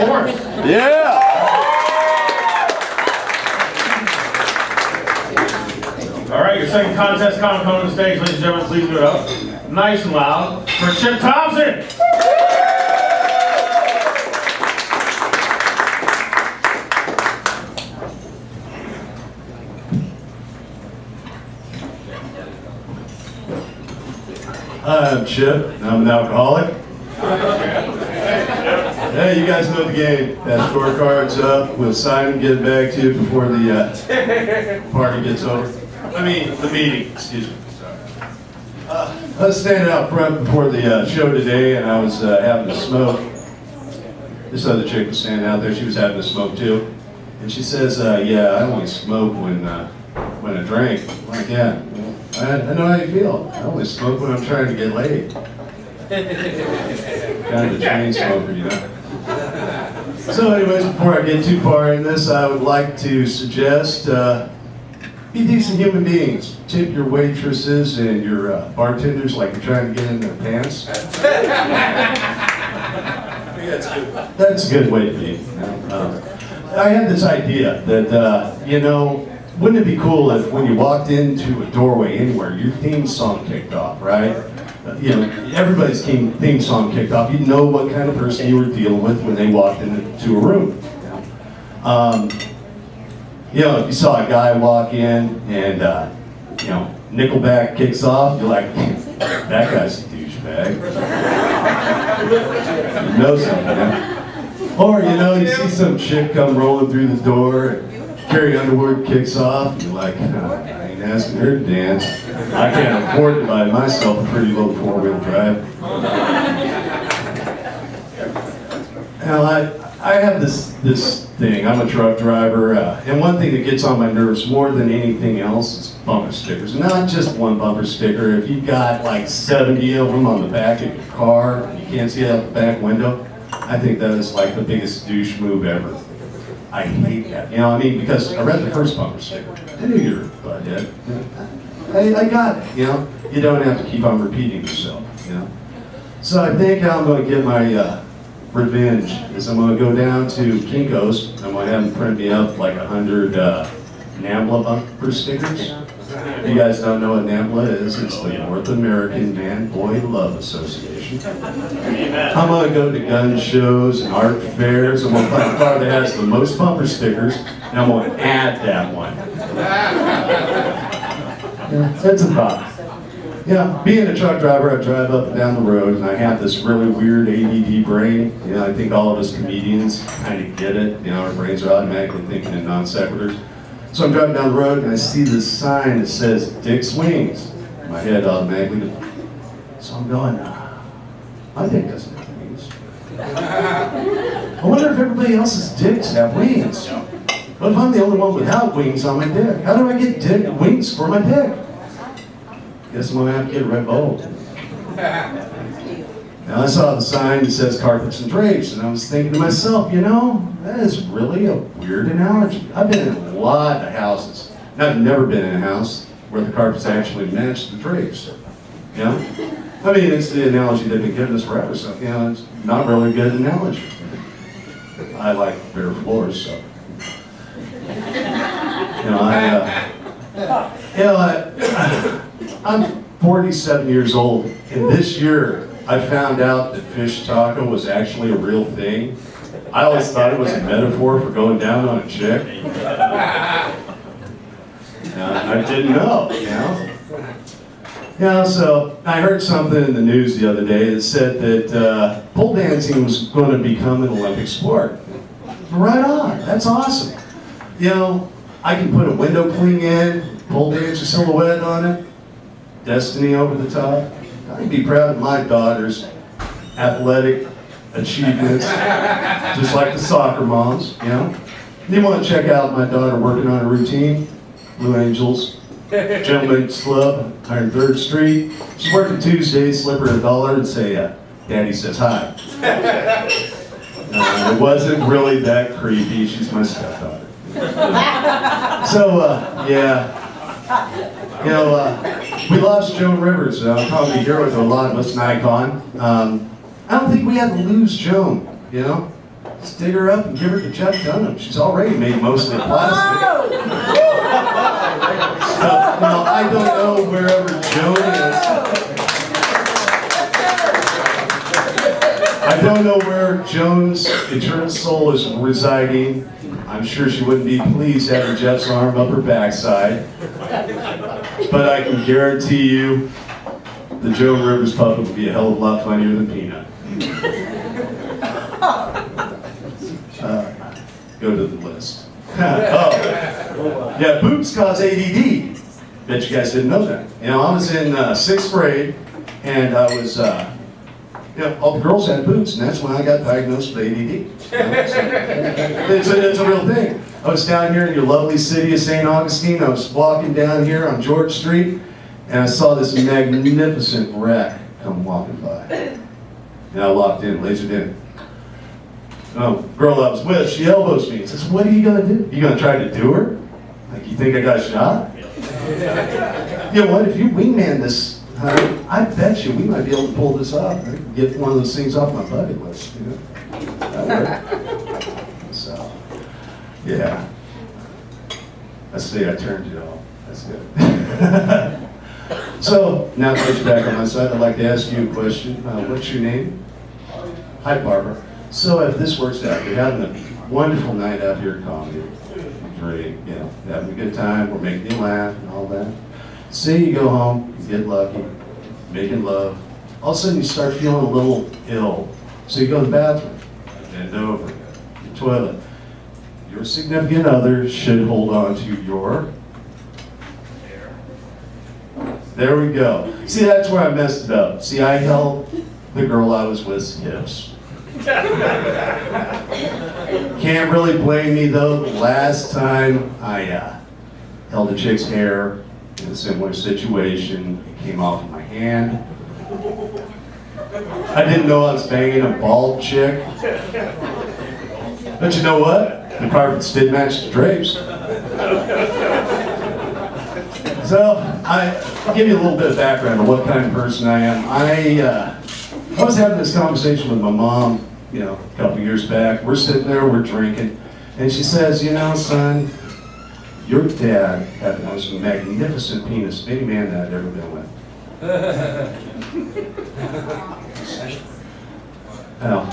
course. Yeah. All right, your second contest coming on the stage, ladies and gentlemen. Please give it up, nice and loud, for Chip Thompson. Hi, I'm Chip, and I'm an alcoholic. Hey, you guys know the game. That scorecard's up. We'll sign and get it back to you before the party gets over. I mean, the meeting, excuse me. Sorry. I was standing out front before the show today, and I was having a smoke. This other chick was standing out there. She was having a smoke too. And she says, yeah, I only smoke when I drink. I'm like, yeah, I know how you feel. I only smoke when I'm trying to get laid. Kind of a chain smoker, you know. So anyways, before I get too far in this, I would like to suggest be decent human beings. Tip your waitresses and your bartenders like you're trying to get in their pants. I think that's a good way to be. I had this idea that, you know, wouldn't it be cool if when you walked into a doorway anywhere, your theme song kicked off, right? You know, everybody's theme song kicked off. You'd know what kind of person you were dealing with when they walked into a room. You know, if you saw a guy walk in and, you know, Nickelback kicks off, you're like, that guy's a douchebag. You know something, yeah? Or, you know, you see some chick come rolling through the door, and Carrie Underwood kicks off, and you're like, I ain't asking her to dance. I can't afford to buy myself a pretty little four-wheel drive. Now, I have this thing. I'm a truck driver, and one thing that gets on my nerves more than anything else is bumper stickers. Not just one bumper sticker. If you've got like 70 of them on the back of your car, and you can't see out the back window, I think that is like the biggest douche move ever. I hate that. You know what I mean? Because I read the first bumper sticker. I knew you were a butthead. I got it, you know? You don't have to keep on repeating yourself, you know? So I think how I'm going to get my revenge is I'm going to go down to Kinko's. I'm going to have them print me up like 100 NAMBLA bumper stickers. If you guys don't know what NAMBLA is, it's the North American Man-Boy Love Association. I'm going to go to gun shows and art fairs. I'm going to find a car that has the most bumper stickers, and I'm going to add that one. Yeah, that's a thought. Yeah, being a truck driver, I drive up and down the road, and I have this really weird ADD brain. You know, I think all of us comedians kind of get it. You know, our brains are automatically thinking in non sequiturs. So I'm driving down the road, and I see this sign that says Dick's Wings. My head automatically goes. So I'm going, my dick doesn't have wings. I wonder if everybody else's dicks have wings. What if I'm the only one without wings on my dick? How do I get wings for my dick? Guess I'm gonna have to get a Red Bull. Now I saw the sign that says carpets and drapes, and I was thinking to myself, you know, that is really a weird analogy. I've been in a lot of houses. I've never been in a house where the carpets actually match the drapes. You know? I mean, it's the analogy they've been giving us forever, so, you know, it's not really a good analogy. I like bare floors, so. You know, I'm 47 years old, and this year I found out that fish taco was actually a real thing. I always thought it was a metaphor for going down on a chick. I didn't know, you know? Yeah, so I heard something in the news the other day that said that pole dancing was going to become an Olympic sport. Right on, that's awesome. You know, I can put a window cling in, pole dancer silhouette on it, Destiny over the top. I'd be proud of my daughter's athletic achievements, just like the soccer moms, you know. You want to check out my daughter working on a routine, Blue Angels, Gentlemen's Club, 103rd Street. She's working Tuesdays, slip her $1 and say, Daddy says hi. It wasn't really that creepy, she's my stepdaughter. So, yeah. You know, we lost Joan Rivers, probably a hero to a lot of us, an icon. I don't think we had to lose Joan, you know? Just dig her up and give her to Jeff Dunham. She's already made mostly plastic. So, now, I don't know wherever Joan is. I don't know where Joan's eternal soul is residing. I'm sure she wouldn't be pleased having Jeff's arm up her backside. But I can guarantee you, the Joan Rivers puppet would be a hell of a lot funnier than Peanut. Go to the list. Oh, yeah, boots cause ADD. Bet you guys didn't know that. You know, I was in 6th grade, and I was, all the girls had boots, and that's when I got diagnosed with ADD. It's a real thing. I was down here in your lovely city of St. Augustine. I was walking down here on George Street, and I saw this magnificent wreck come walking by. And I locked in, lasered in. Oh, girl I was with, she elbows me and says, "What are you gonna do? You gonna try to do her? Like, you think I got shot?" You know what, if you wingman this, I bet you we might be able to pull this off. Right? Get one of those things off my bucket list, you know? That worked. So, yeah. Let's see, I turned you off. That's good. So, now that you're back on my side, I'd like to ask you a question. What's your name? Hi, Barbara. So if this works out, you're having a wonderful night out here at comedy, great, you know, having a good time, we're making you laugh and all that. Say you go home, you get lucky, making love, all of a sudden you start feeling a little ill. So you go to the bathroom, bend over, the toilet. Your significant other should hold on to your hair. There we go. See, that's where I messed it up. See, I held the girl I was with's hips. Can't really blame me though. The last time I held a chick's hair in a similar situation, it came off of my hand. I didn't know I was banging a bald chick. But you know what? The carpets did match the drapes. So I'll give you a little bit of background on what kind of person I am. I was having this conversation with my mom, you know, a couple years back. We're sitting there, we're drinking, and she says, "You know, son, your dad had the most magnificent penis of any man that I'd ever been with."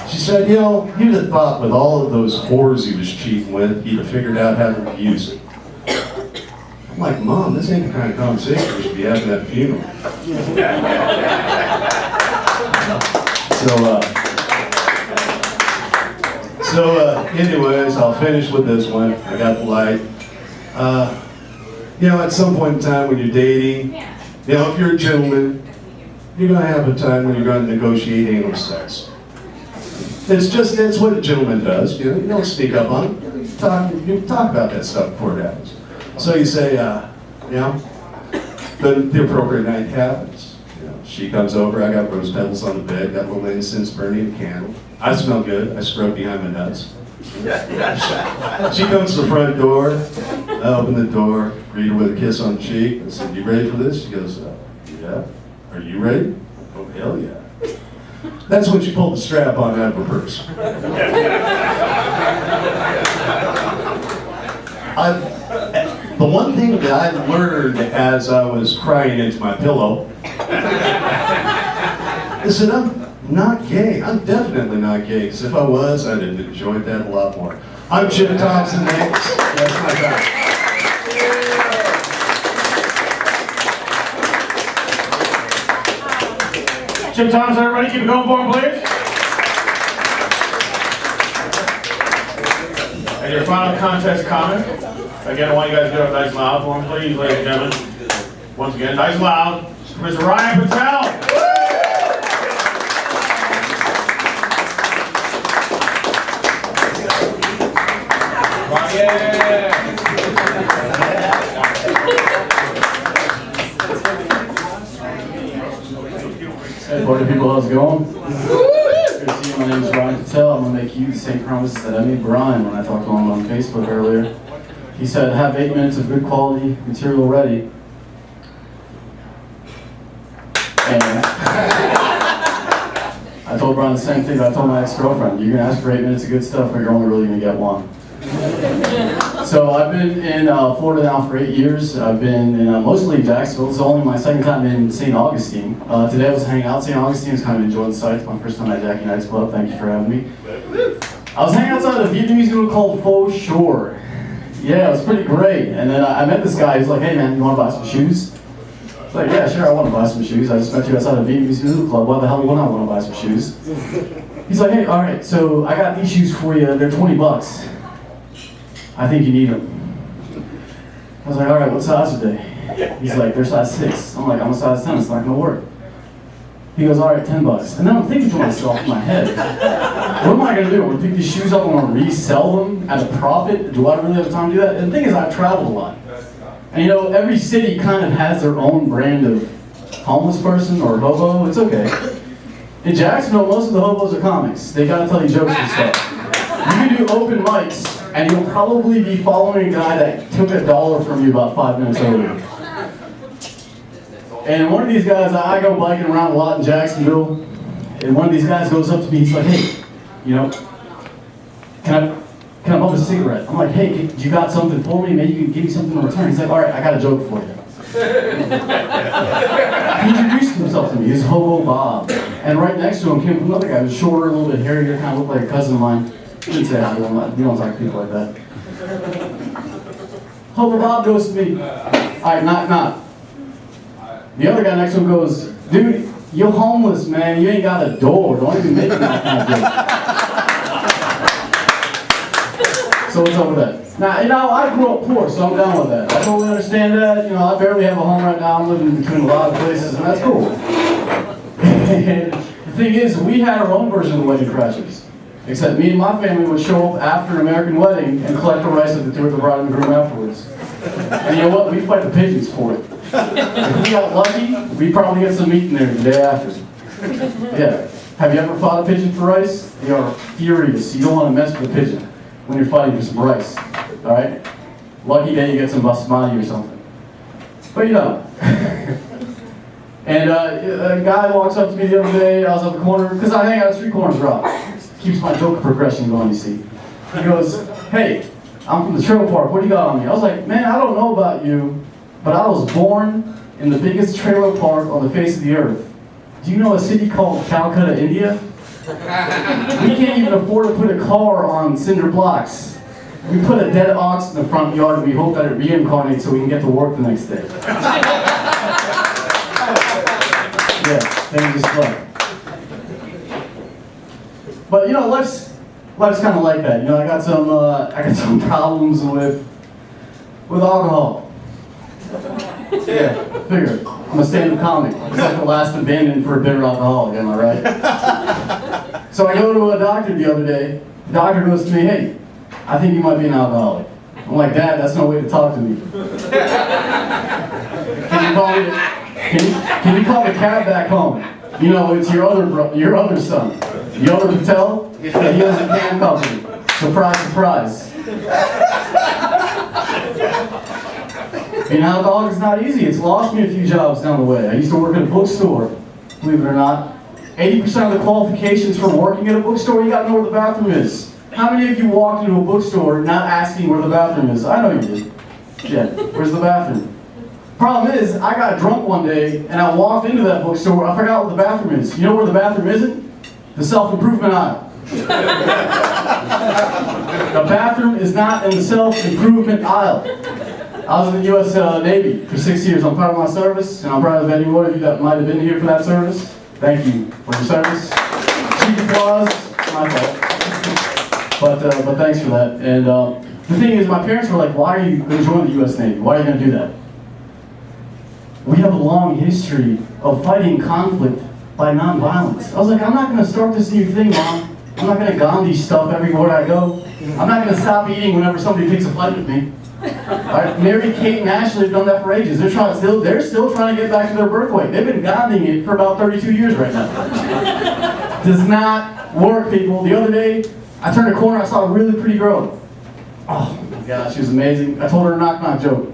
She said, "You know, you'd have thought with all of those whores he was cheating with, he'd have figured out how to use it." I'm like, "Mom, this ain't the kind of conversation we should be having at a funeral." Anyways, I'll finish with this one. I got the light. You know, at some point in time when you're dating, you know, if you're a gentleman, you're going to have a time when you're going to negotiate anal sex. It's what a gentleman does. You know, you don't sneak up on it. You talk about that stuff before it happens. So you say, you know, the appropriate night happens. You know, she comes over, I got rose petals on the bed, got a little incense burning, a candle. I smell good, I scrub behind my nuts. She comes to the front door, I open the door, greet her with a kiss on the cheek. I said, "You ready for this?" She goes, "Yeah." "Are you ready?" "Oh, hell yeah." That's when she pulled the strap on out of her purse. The one thing that I learned as I was crying into my pillow is that I'm not gay. I'm definitely not gay, because if I was, I'd have enjoyed that a lot more. I'm Chip Thompson, thanks. That's my time. Chip Thompson, everybody keep it going for him, please. And your final contest comment. Again, I want you guys to get up nice and loud for him, please, ladies and gentlemen. Once again, nice and loud. Mr. Ryan Patel. Hey, party people, how's it going? Good to see you. My name is Ryan Patel. I'm going to make you the same promises that I made Brian when I talked to him on Facebook earlier. He said, have 8 minutes of good quality material ready. And I told Brian the same thing that I told my ex-girlfriend. You're gonna ask for 8 minutes of good stuff, but you're only really gonna get one. So I've been in Florida now for 8 years. I've been in mostly Jacksonville. It's only my second time in St. Augustine. Today I was hanging out in St. Augustine. I was kind of enjoying the sights. My first time at Jackie Knight's Club. Thank you for having me. I was hanging outside a Vietnamese noodle called Faux Shore. Yeah, it was pretty great. And then I met this guy. He's like, hey man, you want to buy some shoes? I was like, yeah, sure, I want to buy some shoes. I just met you outside a Vietnamese noodle club. Why the hell would I want to buy some shoes? He's like, hey, all right, so I got these shoes for you. They're 20 bucks. I think you need them. I was like, all right, what size are they? He's like, they're size 6. I'm like, I'm a size 10, it's not gonna work. He goes, all right, 10 bucks. And then I'm thinking to myself in my head, what am I gonna do? I'm gonna pick these shoes up and I'm gonna resell them at a profit? Do I really have time to do that? And the thing is, I've traveled a lot. And you know, every city kind of has their own brand of homeless person or hobo. It's okay. In Jacksonville, most of the hobos are comics. They gotta tell you jokes and stuff. You can do open mics, and you'll probably be following a guy that took $1 from you about 5 minutes earlier. And one of these guys, I go biking around a lot in Jacksonville, and one of these guys goes up to me, he's like, hey, you know, can I bump a cigarette? I'm like, hey, you got something for me? Maybe you can give me something in return. He's like, all right, I got a joke for you. He introduced himself to me, he's Hobo Bob. And right next to him came another guy, who was shorter, a little bit hairier, kind of looked like a cousin of mine. He didn't say hi, we don't talk to people like that. Hobo Bob goes to me, all right, knock. The other guy next to him goes, dude, you're homeless, man. You ain't got a door. Don't even make that kind of joke. So what's up with that? Now, you know, I grew up poor, so I'm down with that. I totally understand that. You know, I barely have a home right now. I'm living in between a lot of places, and that's cool. And the thing is, we had our own version of the Wedding Crashers. Except me and my family would show up after an American wedding and collect the rice with the bride and groom afterwards. And you know what? We'd fight the pigeons for it. If we got lucky, we'd probably get some meat in there the day after. Yeah. Have you ever fought a pigeon for rice? They are furious. You don't want to mess with a pigeon when you're fighting for some rice. Alright? Lucky day you get some basmati or something. But you know. And a guy walks up to me the other day, I was at the corner, because I hang out at street corners rock. Keeps my joke progression going, you see. He goes, hey, I'm from the trailer park, what do you got on me? I was like, man, I don't know about you, but I was born in the biggest trailer park on the face of the earth. Do you know a city called Calcutta, India? We can't even afford to put a car on cinder blocks. We put a dead ox in the front yard and we hope that it reincarnates so we can get to work the next day. Yeah, thank you, just But you know, life's kind of like that. You know, I got some problems with alcohol. Yeah, I figured. I'm a stand-up comic. It's like the last abandon for a bitter alcoholic, am I right? So I go to a doctor the other day. The doctor goes to me, hey, I think you might be an alcoholic. I'm like, Dad, that's no way to talk to me. Can you call the cab back home? You know, it's your other son. The other Patel, he has a can company. Surprise, surprise. Being an alcoholic is not easy. It's lost me a few jobs down the way. I used to work at a bookstore, believe it or not. 80% of the qualifications for working at a bookstore, you gotta know where the bathroom is. How many of you walked into a bookstore not asking where the bathroom is? I know you did. Yeah, where's the bathroom? Problem is, I got drunk one day and I walked into that bookstore, I forgot what the bathroom is. You know where the bathroom isn't? The self-improvement aisle. The bathroom is not in the self-improvement aisle. I was in the U.S. Navy for 6 years. I'm proud of my service, and I'm proud of any one of you that might have been here for that service. Thank you for your service. Cheap applause, my fault. But thanks for that. And the thing is, my parents were like, why are you going to join the U.S. Navy? Why are you going to do that? We have a long history of fighting conflict by nonviolence. I was like, I'm not going to start this new thing, Mom. I'm not going to Gandhi stuff everywhere I go. I'm not going to stop eating whenever somebody takes a fight with me. Right? Mary, Kate, and Ashley have done that for ages. They're still trying to get back to their birth weight. They've been Gandhiing it for about 32 years right now. Does not work, people. The other day, I turned a corner, I saw a really pretty girl. Oh my gosh, she was amazing. I told her a knock-knock joke.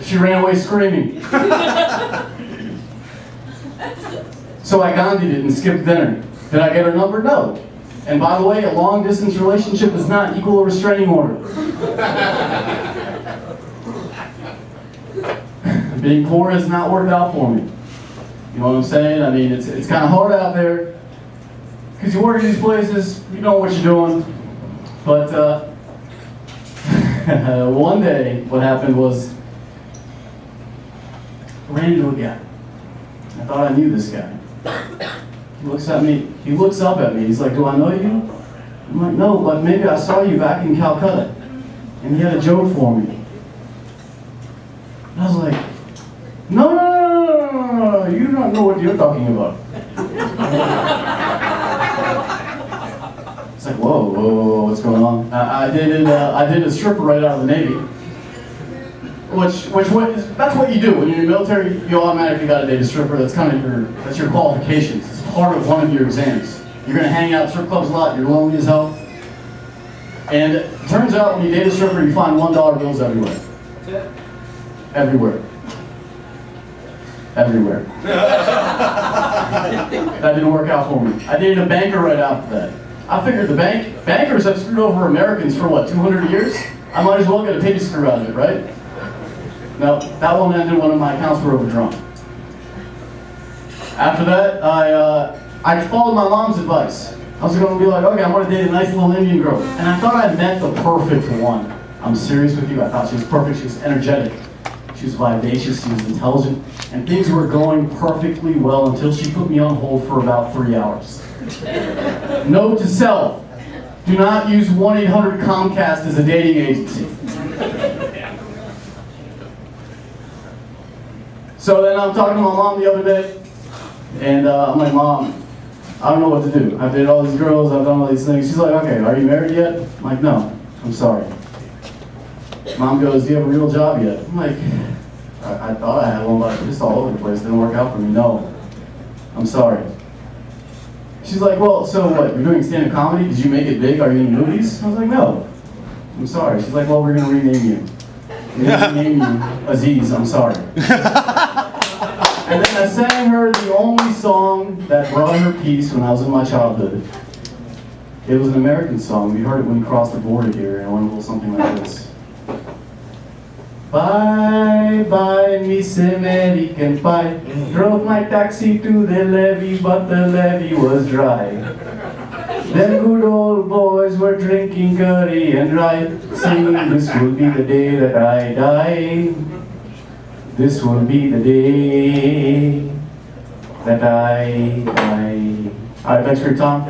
She ran away screaming. So I Gandhi'd it and skipped dinner. Did I get her number? No. And by the way, a long distance relationship does not equal a restraining order. Being poor has not worked out for me. You know what I'm saying? I mean, it's kind of hard out there because you work in these places, you know what you're doing. But one day, what happened was I ran into a guy. I thought I knew this guy. He looks at me. He looks up at me. He's like, "Do I know you?" I'm like, "No, but maybe I saw you back in Calcutta." And he had a joke for me. And I was like, "No, you don't know what you're talking about." It's like, whoa, what's going on? I did a stripper right out of the Navy. That's what you do when you're in the military. You automatically got to date a stripper. That's kind of your qualifications. It's part of one of your exams. You're gonna hang out at strip clubs a lot. You're lonely as hell. And it turns out when you date a stripper, you find $1 bills everywhere. Everywhere. That didn't work out for me. I dated a banker right after that. I figured bankers have screwed over Americans for what, 200 years? I might as well get a piggy screw out of it, right? No, that one ended when my accounts were overdrawn. After that, I followed my mom's advice. I was going to be like, okay, I'm going to date a nice little Indian girl. And I thought I met the perfect one. I'm serious with you. I thought she was perfect. She was energetic. She was vivacious. She was intelligent. And things were going perfectly well until she put me on hold for about 3 hours. Note to self, do not use 1-800-COMCAST as a dating agency. So then I'm talking to my mom the other day, and I'm like, "Mom, I don't know what to do. I've dated all these girls, I've done all these things." She's like, "Okay, are you married yet?" I'm like, "No, I'm sorry." Mom goes, "Do you have a real job yet?" I'm like, I thought I had one, but just all over the place. It didn't work out for me. "No, I'm sorry." She's like, "Well, so what? You're doing stand-up comedy? Did you make it big? Are you in movies?" I was like, "No, I'm sorry." She's like, "Well, we're going to rename you. We're going to rename you Aziz, I'm sorry." And then I sang her the only song that brought her peace when I was in my childhood. It was an American song. We heard it when we crossed the border here, and it went a little something like this. Bye, bye, Miss American Pie. Drove my taxi to the levee, but the levee was dry. Them good old boys were drinking curry and rye, singing, "This will be the day that I die. This will be the day that I die." All right, thanks for your time.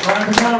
Ryan Patel,